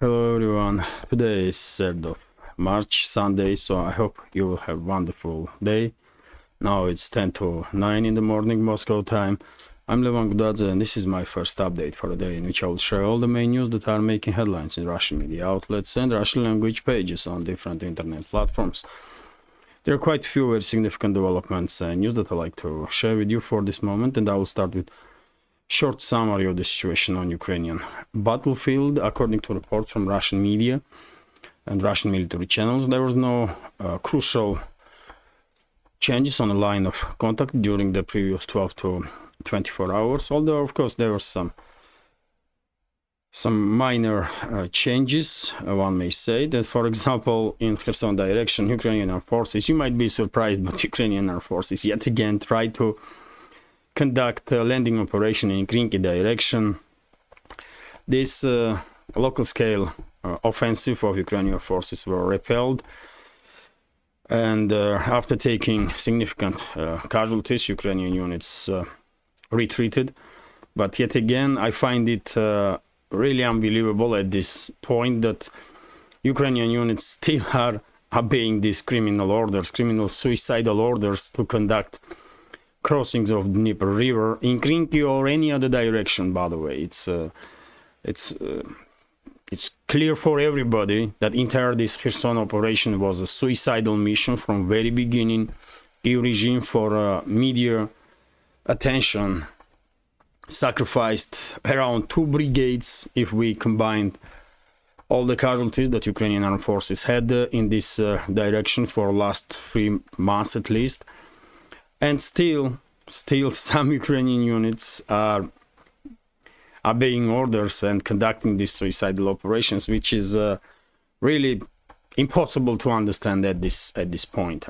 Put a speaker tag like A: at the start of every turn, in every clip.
A: Hello everyone, today is 3rd of March, Sunday, so I hope you will have a wonderful day. Now it's 10 to 9 in the morning Moscow time. I'm Levan Gudadze and this is my first update for the day, in which I will share all the main news that are making headlines in Russian media outlets and Russian language pages on different internet platforms. There are quite a few very significant developments and news that I like to share with you for this moment, and I will start with short summary of the situation on Ukrainian battlefield. According to reports from Russian media and Russian military channels, there was no crucial changes on the line of contact during the previous 12 to 24 hours, although of course there were some minor changes. One may say that, for example, in Kherson direction, Ukrainian armed forces, you might be surprised, but Ukrainian armed forces yet again tried to conduct a landing operation in Krinky direction. This local scale offensive of Ukrainian forces were repelled, and after taking significant casualties, Ukrainian units retreated. But yet again, I find it really unbelievable at this point that Ukrainian units still are obeying these criminal orders, criminal suicidal orders to conduct crossings of the Dnieper River in Krinky or any other direction. By the way, it's clear for everybody that entire this Kherson operation was a suicidal mission from very beginning. Kyiv regime, for media attention, sacrificed around 2 brigades if we combined all the casualties that Ukrainian armed forces had in this direction for last 3 months at least. And still some Ukrainian units are obeying orders and conducting these suicidal operations, which is really impossible to understand at this point.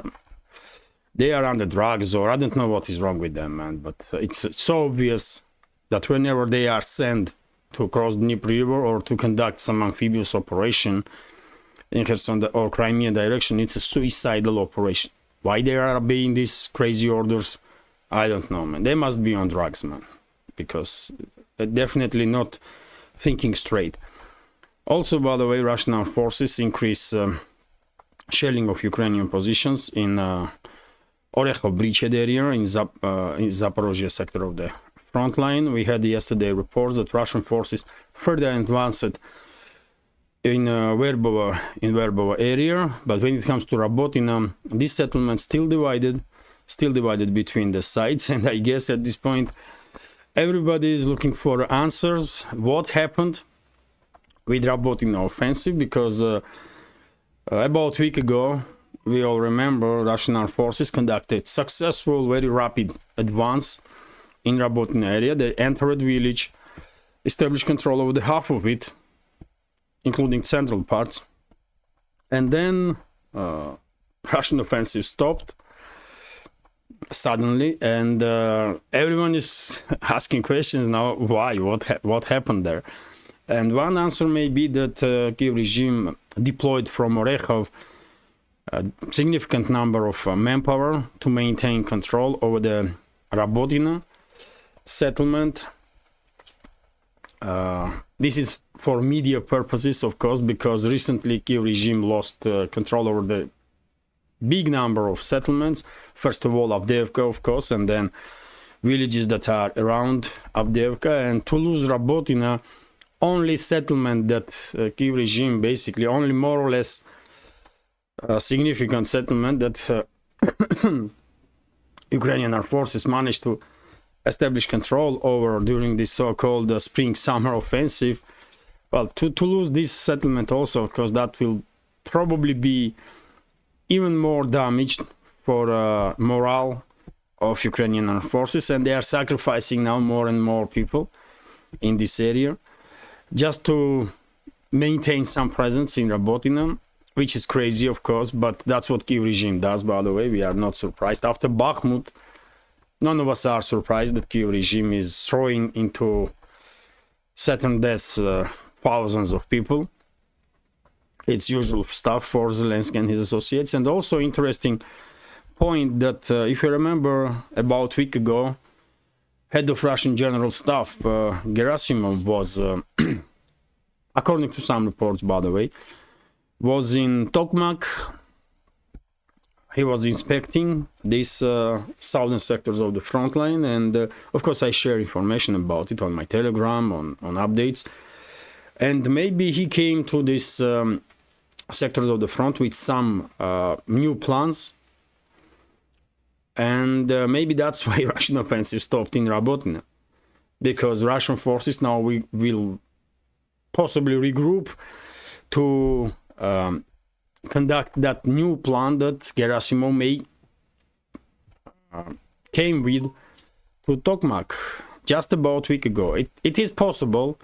A: They are under drugs, or I don't know what is wrong with them, man. But it's so obvious that whenever they are sent to cross the Dnieper River or to conduct some amphibious operation in Kherson or Crimea direction, it's a suicidal operation. Why they are obeying these crazy orders, I don't know, man. They must be on drugs, man, because they're definitely not thinking straight. Also, by the way, Russian armed forces increase shelling of Ukrainian positions in Orekhov bridgehead area in Zaporozhye sector of the front line. We had yesterday reports that Russian forces further advanced in Verbovo area, but when it comes to Rabotina, this settlement still divided between the sides, and I guess at this point everybody is looking for answers. What happened with Rabotina offensive? Because about a week ago, we all remember Russian armed forces conducted successful, very rapid advance in Rabotina area. They entered the village, established control over the half of it, including central parts, and then Russian offensive stopped suddenly, and everyone is asking questions now. Why? What happened there? And one answer may be that Kyiv regime deployed from Orekhov a significant number of manpower to maintain control over the Rabotina settlement. This is for media purposes, of course, because recently Kyiv regime lost control over the big number of settlements. First of all, Avdiivka, of course, and then villages that are around Avdiivka. And to lose Rabotina, only settlement that Kyiv regime, basically only more or less significant settlement that Ukrainian armed forces managed to establish control over during this so-called spring-summer offensive. Well, to lose this settlement also, of course, that will probably be even more damaged for morale of Ukrainian armed forces, and they are sacrificing now more and more people in this area just to maintain some presence in Rabotina, which is crazy, of course, but that's what Kyiv regime does, by the way. We are not surprised. After Bakhmut, none of us are surprised that Kyiv regime is throwing into certain deaths thousands of people. It's usual stuff for Zelensky and his associates. And also interesting point that if you remember, about a week ago, head of Russian General Staff Gerasimov was according to some reports, by the way, was in Tokmak. He was inspecting these southern sectors of the front line, and of course I share information about it on my Telegram, on updates. And maybe he came to these sectors of the front with some new plans, and maybe that's why Russian offensive stopped in Rabotina, because Russian forces now will possibly regroup to conduct that new plan that Gerasimov may came with to Tokmak just about a week ago. It is possible,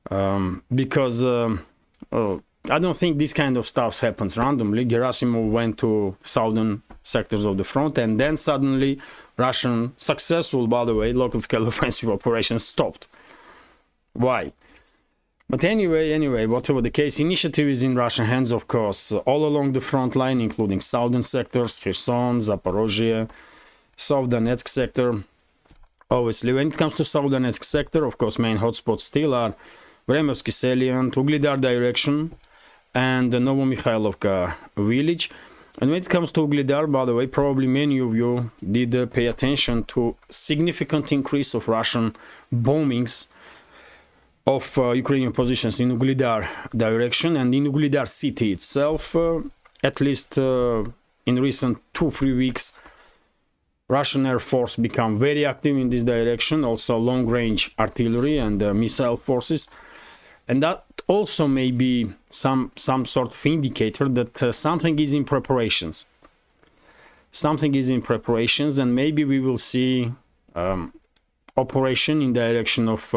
A: because I don't think this kind of stuff happens randomly. Gerasimov went to southern sectors of the front, and then suddenly Russian successful, by the way, local scale offensive operations stopped. Why? But anyway, whatever the case, initiative is in Russian hands, of course, all along the front line, including southern sectors, Kherson, Zaporozhye, South Donetsk sector. Obviously, when it comes to South Donetsk sector, of course, main hotspots still are Vremovsky salient, Uglidar direction, and the Novomikhailovka village. And when it comes to Uglidar, by the way, probably many of you did pay attention to significant increase of Russian bombings of Ukrainian positions in Uglidar direction and in Uglidar city itself. At least in recent 2-3 weeks, Russian Air Force become very active in this direction, also long-range artillery and missile forces. And that also may be some sort of indicator that something is in preparations. Something is in preparations, and maybe we will see operation in direction of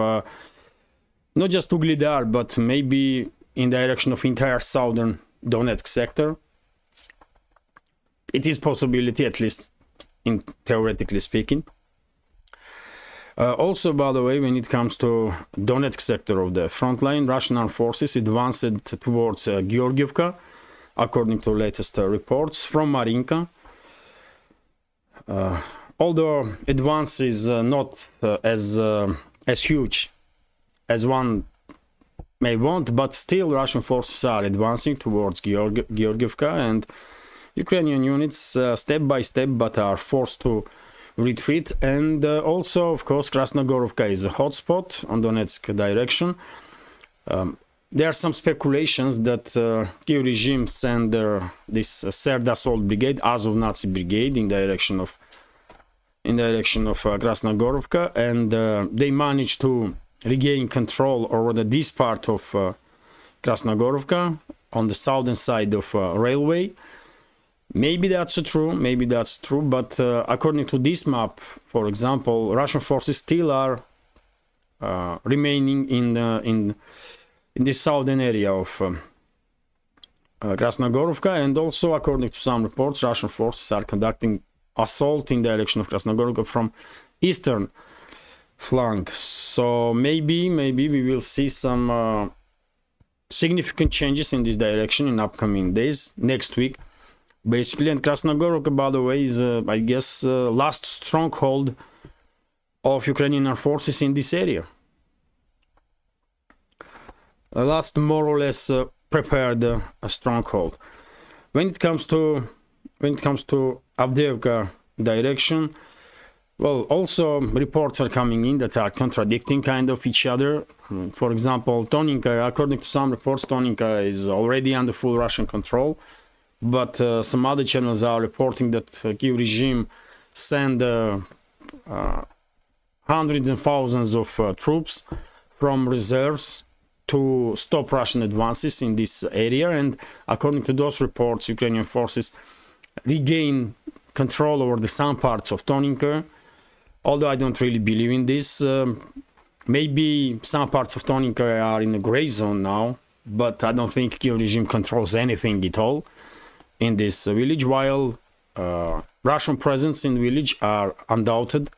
A: not just Uglidar, but maybe in direction of entire southern Donetsk sector. It is possibility, at least in theoretically speaking. Also, by the way, when it comes to Donetsk sector of the front line, Russian armed forces advanced towards Georgievka, according to latest reports from Marinka. Although advance is not as huge as one may want, but still Russian forces are advancing towards Georgievka, and Ukrainian units step by step but are forced to retreat. And also, of course, Krasnogorovka is a hotspot on Donetsk direction. There are some speculations that Kiev regime sent this Third Assault Brigade, Azov Nazi Brigade, in direction of Krasnogorovka, and they managed to regain control over this part of Krasnogorovka on the southern side of railway. Maybe that's true, but according to this map, for example, Russian forces still are remaining in the southern area of Krasnogorovka, and also according to some reports, Russian forces are conducting assault in the direction of Krasnogorovka from eastern flank. So maybe we will see some significant changes in this direction in upcoming days, next week, basically. And Krasnogorovka, by the way, is I guess last stronghold of Ukrainian armed forces in this area. Last more or less prepared stronghold. When it comes to Avdiivka direction, well, also reports are coming in that are contradicting kind of each other. For example, Toninka, according to some reports, Toninka is already under full Russian control, but some other channels are reporting that Kiev regime sent hundreds and thousands of troops from reserves to stop Russian advances in this area. And according to those reports, Ukrainian forces regain control over the some parts of Toninka. Although I don't really believe in this. Maybe some parts of Toninka are in the gray zone now, but I don't think Kiev regime controls anything at all in this village, while Russian presence in the village are undoubted.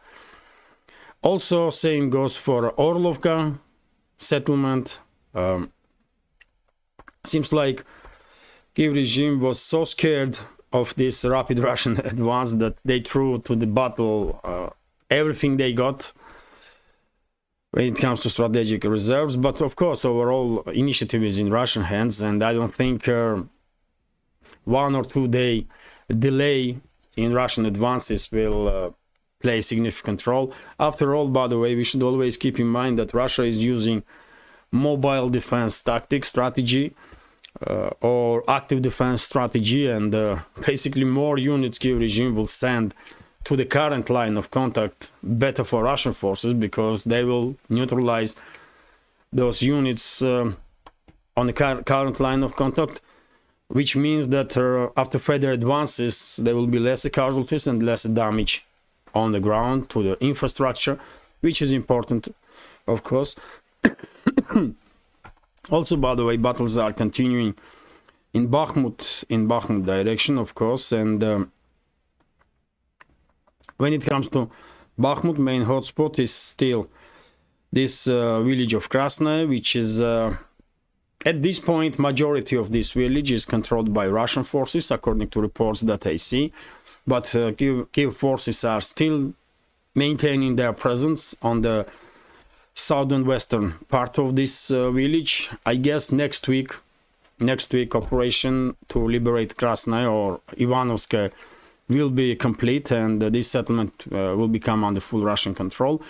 A: Also, same goes for Orlovka settlement. Seems like Kiev regime was so scared of this rapid Russian advance that they threw to the battle everything they got. when it comes to strategic reserves. But of course, overall initiative is in Russian hands, and I don't think 1 or 2 day delay in Russian advances will play a significant role. After all, by the way, we should always keep in mind that Russia is using mobile defense tactic strategy or active defense strategy, and basically more units Kiev regime will send to the current line of contact better for Russian forces, because they will neutralize those units on the current line of contact, which means that after further advances there will be less casualties and less damage on the ground to the infrastructure, which is important, of course. Also, by the way, battles are continuing in Bakhmut direction, of course, and when it comes to Bakhmut, main hotspot is still this village of Krasnaya, which is at this point majority of this village is controlled by Russian forces, according to reports that I see. But Kiev forces are still maintaining their presence on the southern western part of this village. I guess next week operation to liberate Krasnaya or Ivanovskaya will be complete, and this settlement will become under full Russian control.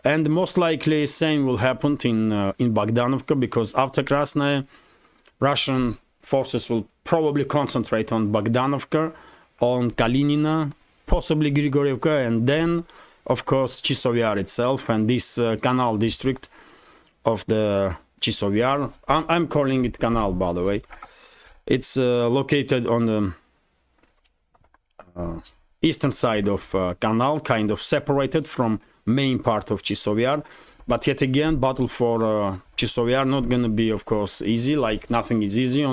A: And most likely same will happen in Bogdanovka, because after Krasnaya, Russian forces will probably concentrate on Bogdanovka, on Kalinina, possibly Grigorievka, and then, of course, Chizhov Yar itself and this canal district of the Chizhov Yar. I'm calling it canal, by the way. It's located on the eastern side of canal, kind of separated from main part of Chizhov Yar. But yet again, battle for Chizhov Yar not gonna be, of course, easy. Like nothing is easy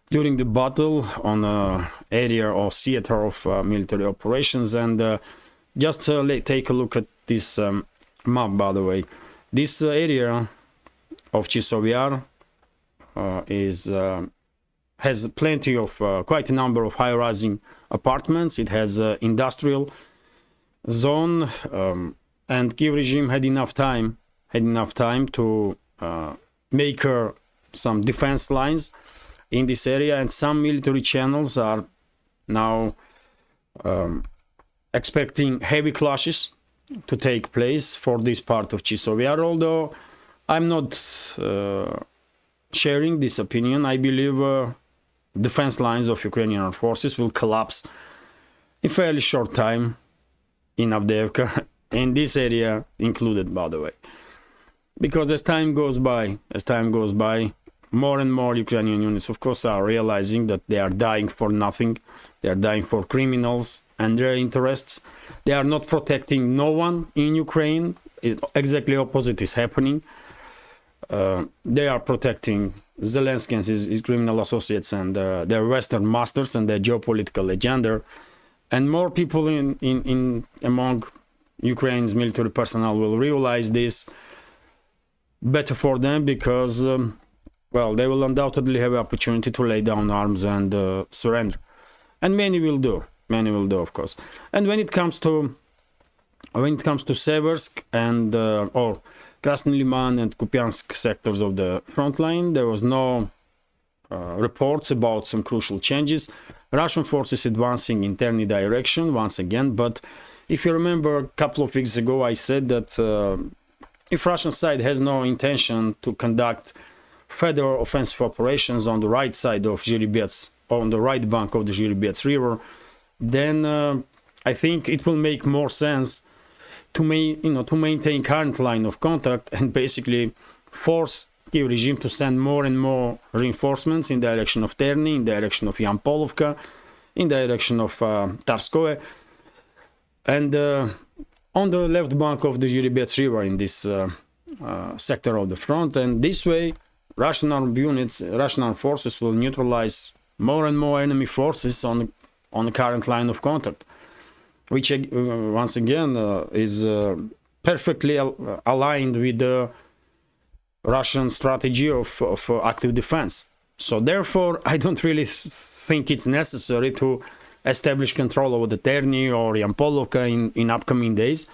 A: during the battle on area or theater of military operations. And just take a look at this map, by the way. This area of Chizhov Yar has plenty of quite a number of high-rising apartments. It has industrial zone, and Kiev regime had enough time to make some defense lines in this area, and some military channels are now expecting heavy clashes to take place for this part of Chizhov Yar. Although I'm not sharing this opinion, I believe defense lines of Ukrainian armed forces will collapse in fairly short time in Avdiivka, in this area included, by the way. Because as time goes by, more and more Ukrainian units, of course, are realizing that they are dying for nothing. They are dying for criminals and their interests. They are not protecting no one in Ukraine. Exactly opposite is happening. They are protecting Zelensky and his criminal associates and their Western masters and their geopolitical agenda. And more people among Ukraine's military personnel will realize this. Better for them, because well, they will undoubtedly have an opportunity to lay down arms and surrender, and many will do, of course. And when it comes to Seversk and or Krasny Liman and Kupiansk sectors of the front line, there was no reports about some crucial changes. Russian forces advancing in Terny direction once again, but if you remember a couple of weeks ago, I said that if Russian side has no intention to conduct further offensive operations on the right side of Zhiribets, on the right bank of the Zhiribets River, then I think it will make more sense to maintain current line of contact and basically force Kiev regime to send more and more reinforcements in direction of Terny, in direction of Yampolovka, in direction of Tarskoe, and on the left bank of the Zhiribets River in this sector of the front. And this way, Russian armed units, Russian armed forces will neutralize more and more enemy forces on the current line of contact, which once again is perfectly aligned with the Russian strategy of active defense. So therefore, I don't really think it's necessary to establish control over the Terny or Yampolovka in upcoming days.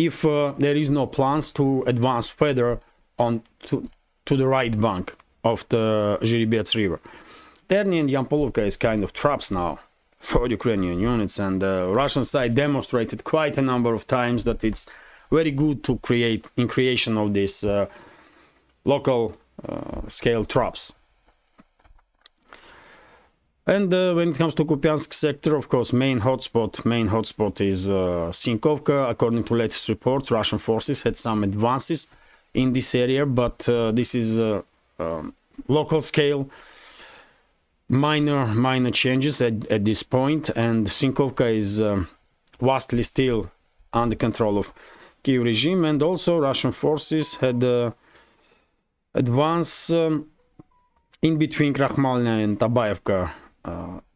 A: if there is no plans to advance further on to the right bank of the Zhiribets River. Terny and Yampolovka is kind of traps now for Ukrainian units, and the Russian side demonstrated quite a number of times that it's very good to creation of these local scale traps. And when it comes to Kupiansk sector, of course, main hotspot is Sinkovka. According to latest reports, Russian forces had some advances in this area, but this is local scale, minor changes at this point, and Sinkovka is vastly still under control of Kiev regime, and also Russian forces had advance in between Krakhmalnya and Tabayevka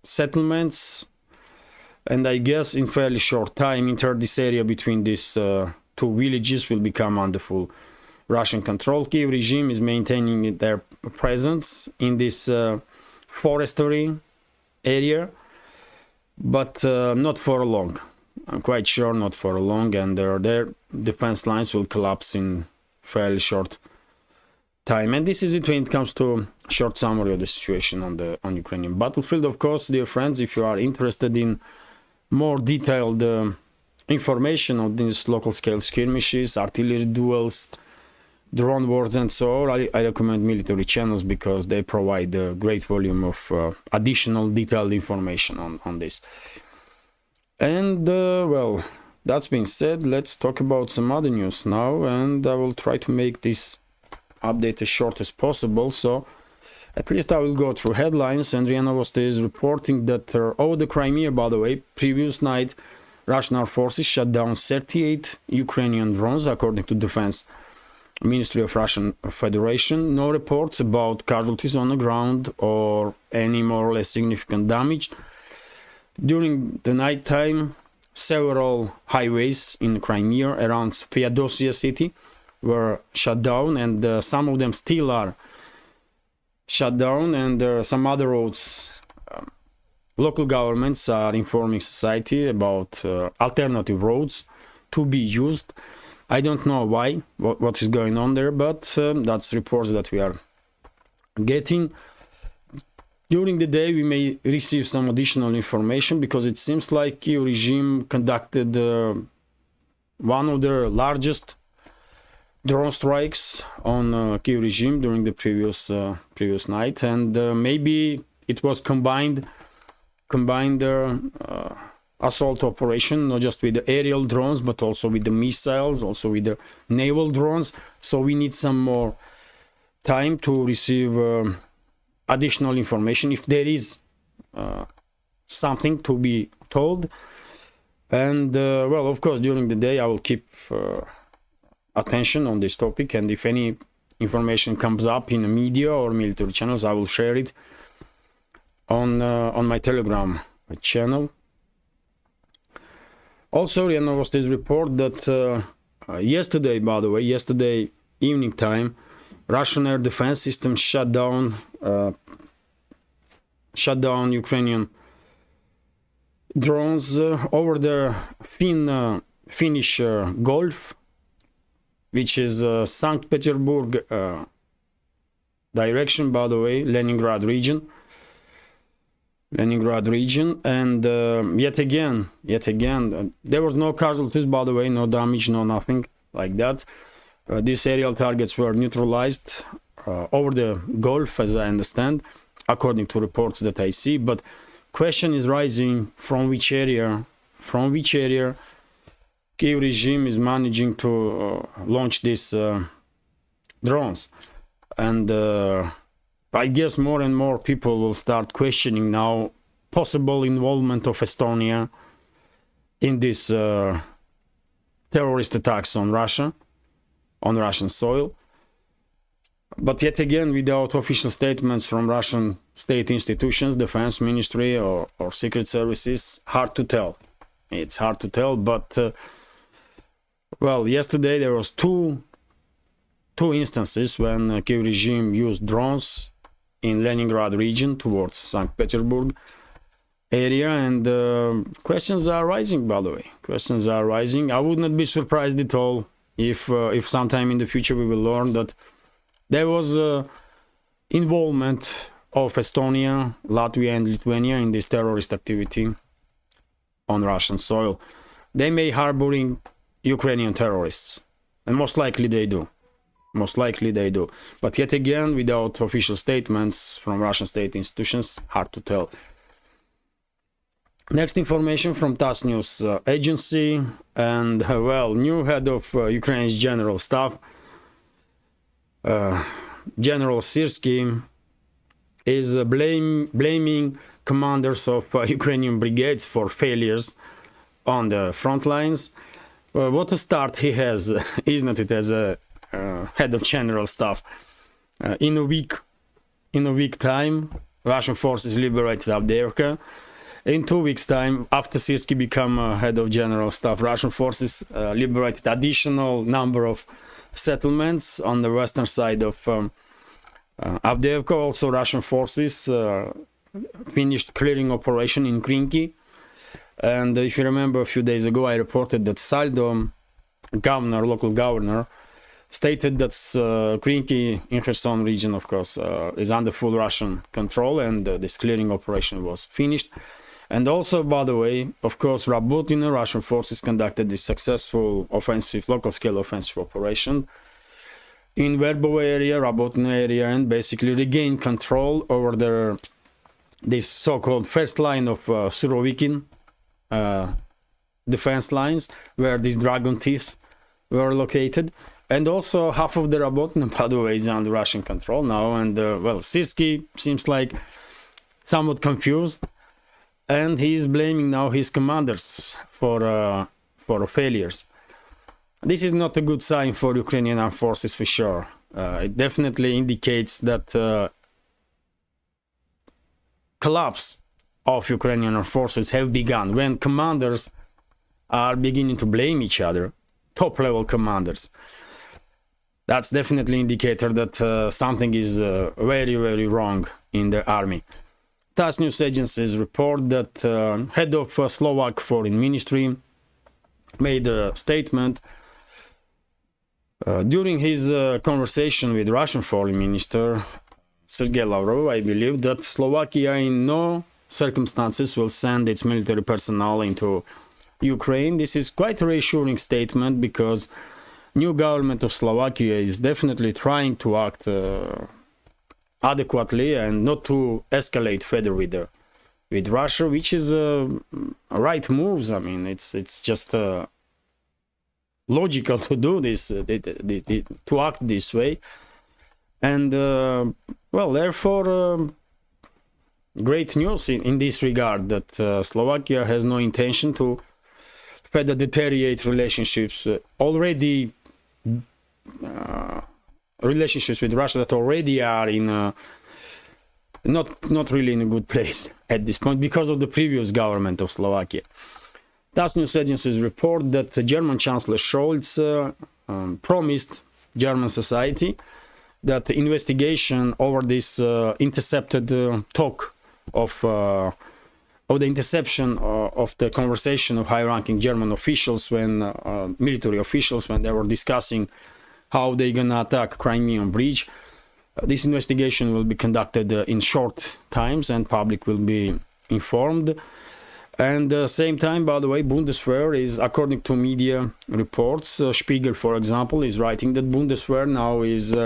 A: settlements, and I guess in fairly short time this area between these two villages will become under full Russian control. Kiev regime is maintaining their presence in this forestry area, but not for long. I'm quite sure not for long, and their defense lines will collapse in fairly short time. And this is it when it comes to short summary of the situation on Ukrainian battlefield. Of course, dear friends, if you are interested in more detailed information on these local scale skirmishes, artillery duels, drone wars and so on, I recommend military channels because they provide a great volume of additional detailed information on this. And well, that's been said, let's talk about some other news now, and I will try to make this update as short as possible. So at least I will go through headlines, and RIA Novosti is reporting that over the Crimea, by the way, previous night Russian armed forces shot down 38 Ukrainian drones, according to Defense Ministry of Russian Federation. No reports about casualties on the ground or any more or less significant damage. During the night time, several highways in Crimea around Feodosia city were shut down, and some of them still are shut down, and some other roads. Local governments are informing society about alternative roads to be used. I don't know why, what is going on there, but that's reports that we are getting. During the day, we may receive some additional information because it seems like Kiev regime conducted one of their largest drone strikes on Kiev regime during the previous night, and maybe it was combined assault operation, not just with the aerial drones, but also with the missiles, also with the naval drones. So we need some more time to receive additional information if there is something to be told. And well, of course, during the day I will keep attention on this topic, and if any information comes up in the media or military channels, I will share it on my Telegram channel. Also, RIA Novosti's report that yesterday, by the way, yesterday evening time, Russian air defense system shut down Ukrainian drones over the Finnish Gulf, which is St. Petersburg direction, by the way, Leningrad region, and yet again, there was no casualties, by the way, no damage, no nothing like that. These aerial targets were neutralized over the Gulf, as I understand, according to reports that I see. But question is rising: from which area Kiev regime is managing to launch these drones? And I guess more and more people will start questioning now possible involvement of Estonia in these terrorist attacks on Russia, on Russian soil. But yet again, without official statements from Russian state institutions, defense ministry or secret services, hard to tell. It's hard to tell, but well, yesterday there was two instances when Kiev regime used drones in Leningrad region towards St. Petersburg area, and questions are rising, by the way. Questions are rising. I would not be surprised at all if sometime in the future we will learn that there was involvement of Estonia, Latvia and Lithuania in this terrorist activity on Russian soil. They may harboring Ukrainian terrorists, and most likely they do. Most likely they do. But yet again, without official statements from Russian state institutions, hard to tell. Next information from TASS News Agency, and well, new head of Ukraine's general staff, General Syrskyi, is blaming commanders of Ukrainian brigades for failures on the front lines. What a start he has, isn't it, as a head of general staff. In a week time, Russian forces liberated Avdiivka. In 2 weeks time, after Syrskyi became head of general staff, Russian forces liberated additional number of settlements on the western side of Avdiivka. Also, Russian forces finished clearing operation in Krinky. And if you remember, a few days ago, I reported that Saldo, local governor, stated that Krinky in Kherson region, of course, is under full Russian control, and this clearing operation was finished. And also, by the way, of course, Rabotino, Russian forces conducted this successful offensive, local-scale offensive operation in Verbovo area, Rabotino area, and basically regained control over this so-called first line of Surovikin defense lines, where these dragon teeth were located. And also half of the Rabotino, by the way, is under Russian control now. And well, Syrskyi seems like somewhat confused, and he's blaming now his commanders for failures. This is not a good sign for Ukrainian armed forces, for sure. It definitely indicates that collapse of Ukrainian armed forces have begun when commanders are beginning to blame each other, top-level commanders. That's definitely an indicator that something is very, very wrong in the army. TASS news agencies report that head of Slovak Foreign Ministry made a statement during his conversation with Russian Foreign Minister Sergei Lavrov, I believe, that Slovakia in no circumstances will send its military personnel into Ukraine. This is quite a reassuring statement, because new government of Slovakia is definitely trying to act adequately and not to escalate further with Russia, which is right moves. I mean, it's just logical to do this, to act this way, and well, therefore, great news in this regard, that Slovakia has no intention to further deteriorate relationships already. Relationships with Russia that already are in not really in a good place at this point because of the previous government of Slovakia. TASS news agencies report that the German Chancellor Scholz promised German society that the investigation over this intercepted talk of the interception of the conversation of high-ranking German officials, when military officials, when they were discussing how they're gonna attack Crimean Bridge. This investigation will be conducted in short times, and public will be informed. And same time, by the way, Bundeswehr is, according to media reports, Spiegel, for example, is writing that Bundeswehr now is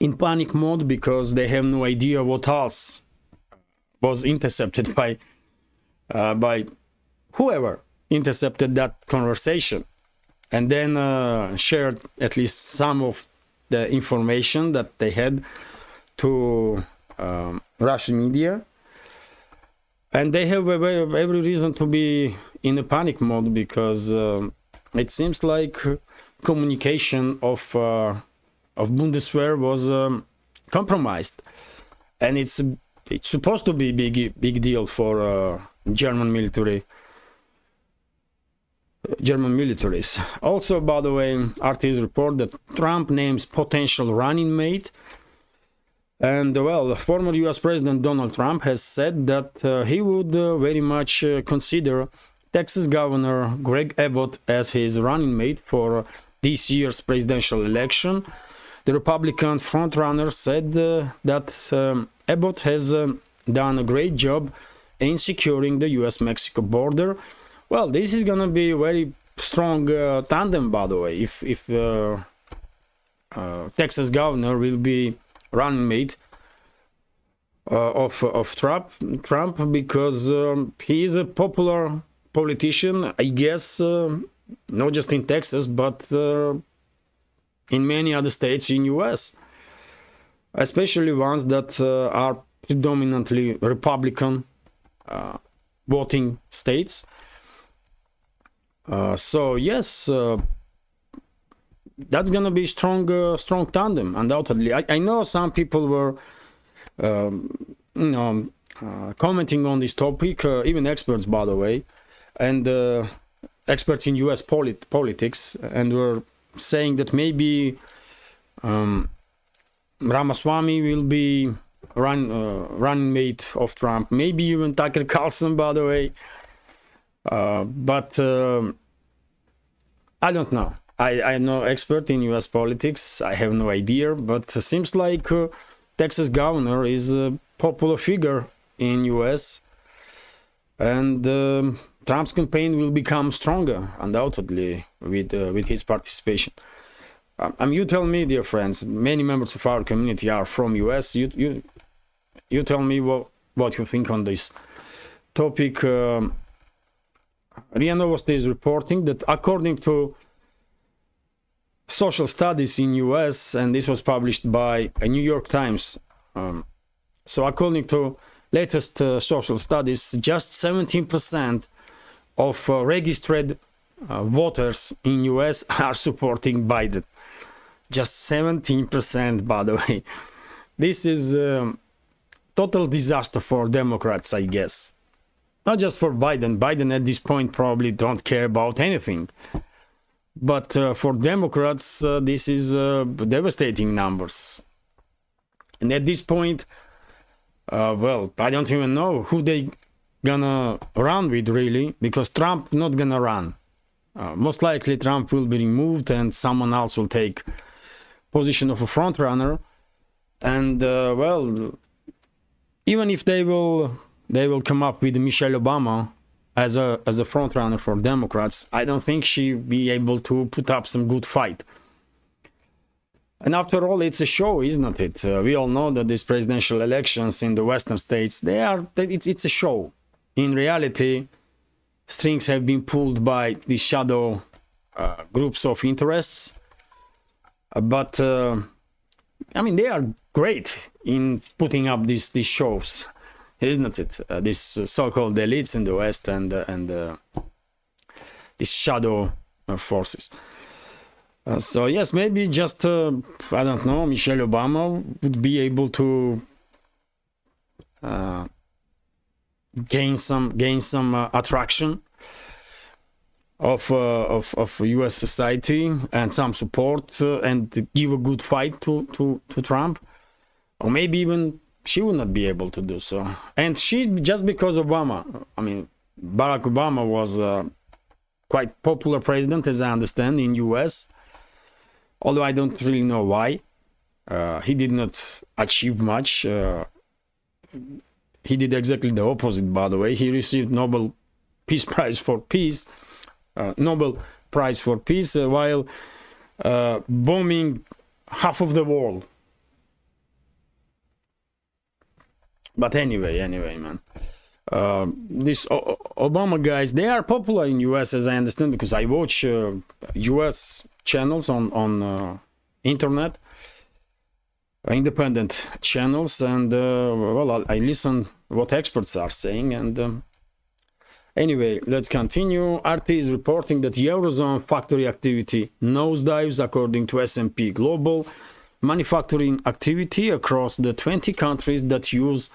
A: in panic mode, because they have no idea what else was intercepted by whoever intercepted that conversation, and then shared at least some of the information that they had to Russian media. And they have every reason to be in a panic mode, because it seems like communication of Bundeswehr was compromised, and it's supposed to be big deal for German militaries. Also, by the way, RT's report that Trump names potential running mate And well, former US President Donald Trump has said that he would very much consider Texas Governor Greg Abbott as his running mate for this year's presidential election. The Republican frontrunner said that Abbott has done a great job in securing the US-Mexico border. Well, this is going to be a very strong tandem, by the way, if Texas governor will be running mate of Trump, because he is a popular politician, I guess, not just in Texas, but in many other states in US, especially ones that are predominantly Republican voting states. So yes, that's gonna be strong tandem, undoubtedly. I know some people were commenting on this topic, even experts, by the way, and experts in US politics, and were saying that maybe Ramaswamy will be running mate of Trump, maybe even Tucker Carlson, by the way. But I don't know. I'm no expert in US politics. I have no idea. But it seems like Texas governor is a popular figure in US, and Trump's campaign will become stronger, undoubtedly, with his participation. You tell me, dear friends. Many members of our community are from US. You tell me what you think on this topic. RIA Novosti is reporting that according to social studies in US, and this was published by a New York Times, so according to latest social studies, just 17% of registered voters in US are supporting Biden. Just 17%, by the way. This is a total disaster for Democrats, I guess. Not just for Biden. Biden at this point probably don't care about anything. But for Democrats, this is devastating numbers. And at this point, well, I don't even know who they gonna run with, really, because Trump not gonna run. Most likely Trump will be removed and someone else will take position of a front runner. And well, even if they will come up with Michelle Obama as a front runner for Democrats, I don't think she'll be able to put up some good fight. And after all, it's a show, isn't it? We all know that these presidential elections in the Western states, it's a show. In reality, strings have been pulled by these shadow groups of interests. But I mean, they are great in putting up these shows, isn't it? These so-called elites in the West and these shadow forces. So yes, maybe just I don't know, Michelle Obama would be able to gain some attraction of U.S. society and some support and give a good fight to Trump, or maybe even she would not be able to do so. And she, just because Obama, I mean, Barack Obama was a quite popular president, as I understand, in U.S., although I don't really know why. He did not achieve much. He did exactly the opposite, by the way. He received Nobel Prize for Peace, while bombing half of the world. But anyway, man. These Obama guys, they are popular in US, as I understand, because I watch US channels on internet, independent channels, and well, I listen what experts are saying. And anyway, let's continue. RT is reporting that Eurozone factory activity nosedives according to S&P Global. Manufacturing activity across the 20 countries that use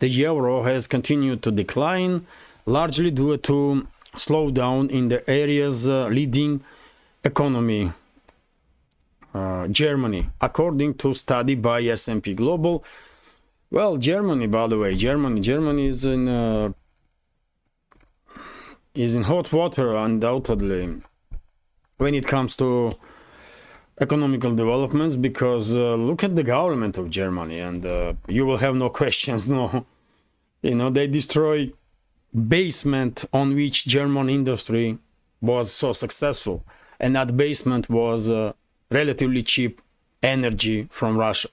A: the euro has continued to decline, largely due to slowdown in the area's leading economy. Germany, according to study by S&P Global. Well, Germany, by the way, Germany is in hot water, undoubtedly, when it comes to economical developments, because look at the government of Germany, and you will have no questions. No, they destroy basement on which German industry was so successful, and that basement was relatively cheap energy from Russia.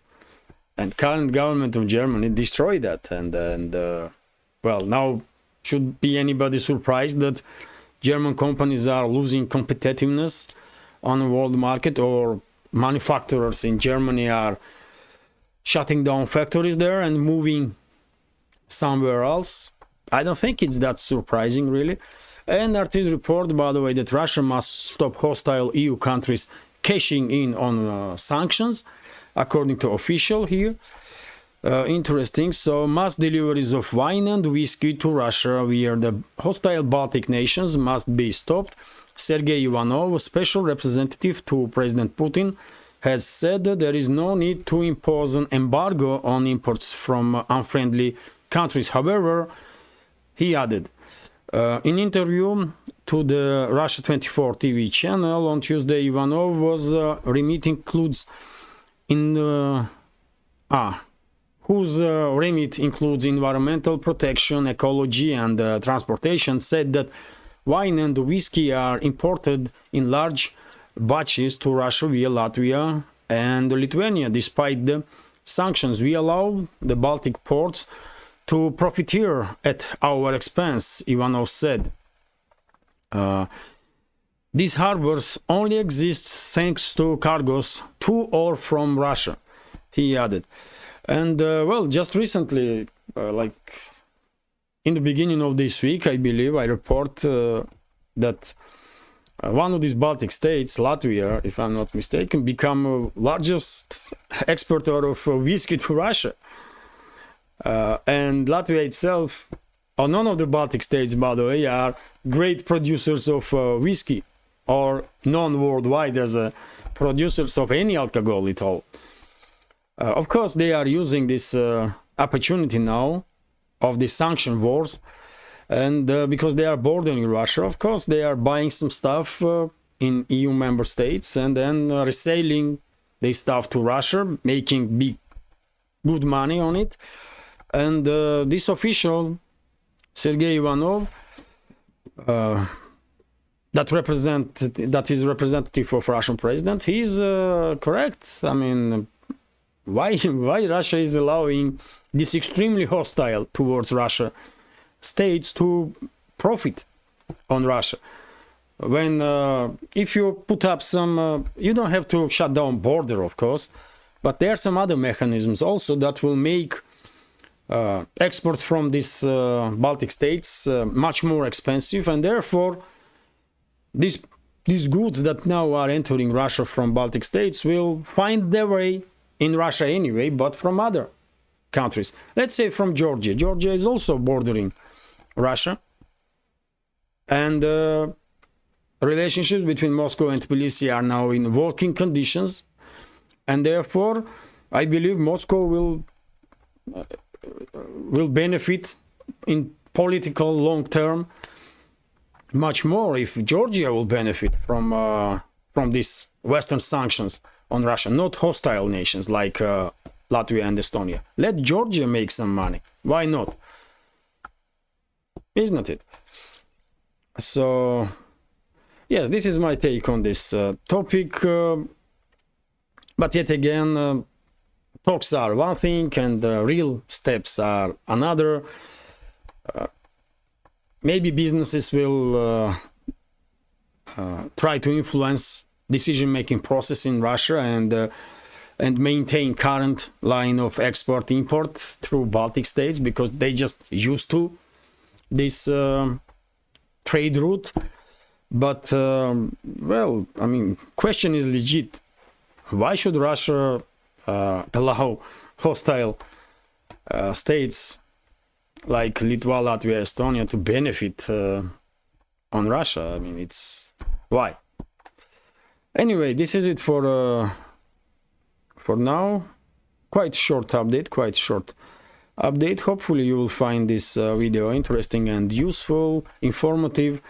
A: And current government of Germany destroyed that, and well, now should be anybody surprised that German companies are losing competitiveness on the world market, or manufacturers in Germany are shutting down factories there and moving somewhere else? I don't think it's that surprising, really. And artists report, by the way, that Russia must stop hostile EU countries cashing in on sanctions, according to official here. Interesting. So mass deliveries of wine and whiskey to Russia via the hostile Baltic nations must be stopped. Sergei Ivanov, special representative to President Putin, has said that there is no need to impose an embargo on imports from unfriendly countries. However, he added, in interview to the Russia 24 TV channel on Tuesday, Ivanov was remit includes whose remit includes environmental protection, ecology, and transportation, said that wine and whiskey are imported in large batches to Russia via Latvia and Lithuania. Despite the sanctions, we allow the Baltic ports to profiteer at our expense, Ivanov said. These harbors only exist thanks to cargoes to or from Russia, he added. And well, just recently, like in the beginning of this week, I believe, I report that one of these Baltic states, Latvia, if I'm not mistaken, become largest exporter of whiskey to Russia. And Latvia itself, or none of the Baltic states, by the way, are great producers of whiskey, or known worldwide as producers of any alcohol at all. Of course, they are using this opportunity now of the sanction wars, and because they are bordering Russia, of course, they are buying some stuff in EU member states and then reselling this stuff to Russia, making good money on it. And this official, Sergei Ivanov, that is representative of Russian president, he's correct. I mean, why Russia is allowing this extremely hostile towards Russia states to profit on Russia? When if you put up some, you don't have to shut down border, of course, but there are some other mechanisms also that will make exports from these Baltic states much more expensive, and therefore these goods that now are entering Russia from Baltic states will find their way in Russia anyway, but from other countries. Let's say from Georgia. Georgia is also bordering Russia, and relationships between Moscow and Tbilisi are now in working conditions, and therefore I believe Moscow will benefit in political long term much more if Georgia will benefit from these Western sanctions on Russia, not hostile nations like Latvia and Estonia. Let Georgia make some money. Why not? Isn't it? So, yes, this is my take on this topic. But yet again, talks are one thing and real steps are another. Maybe businesses will try to influence decision-making process in Russia and maintain current line of export-import through Baltic states, because they just used to this trade route. But well, I mean, question is legit. Why should Russia allow hostile states like Lithuania, Latvia, Estonia to benefit on Russia? I mean, it's why. Anyway, this is it for for now. Quite short update. Hopefully you will find this video interesting and useful, informative.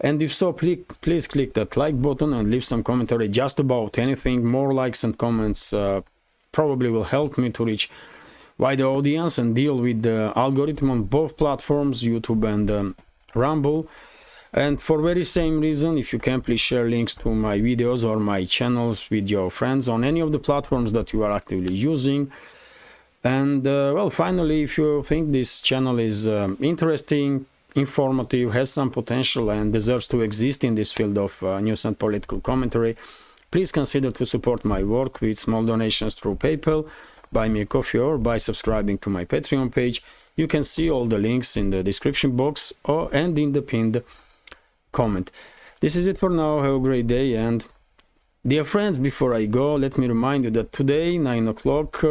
A: And if so, please click that like button and leave some commentary just about anything. More likes and comments probably will help me to reach wider audience and deal with the algorithm on both platforms, YouTube and Rumble. And for very same reason, if you can, please share links to my videos or my channels with your friends on any of the platforms that you are actively using. And well, finally, if you think this channel is interesting, informative, has some potential and deserves to exist in this field of news and political commentary, please consider to support my work with small donations through PayPal, buy me a coffee, or by subscribing to my Patreon page. You can see all the links in the description box and in the pinned comment. This is it for now. Have a great day. And dear friends, before I go, let me remind you that today 9 o'clock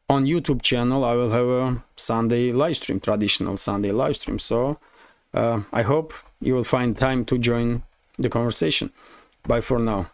A: on YouTube channel I will have a Sunday live stream, traditional Sunday live stream. So I hope you will find time to join the conversation. Bye for now.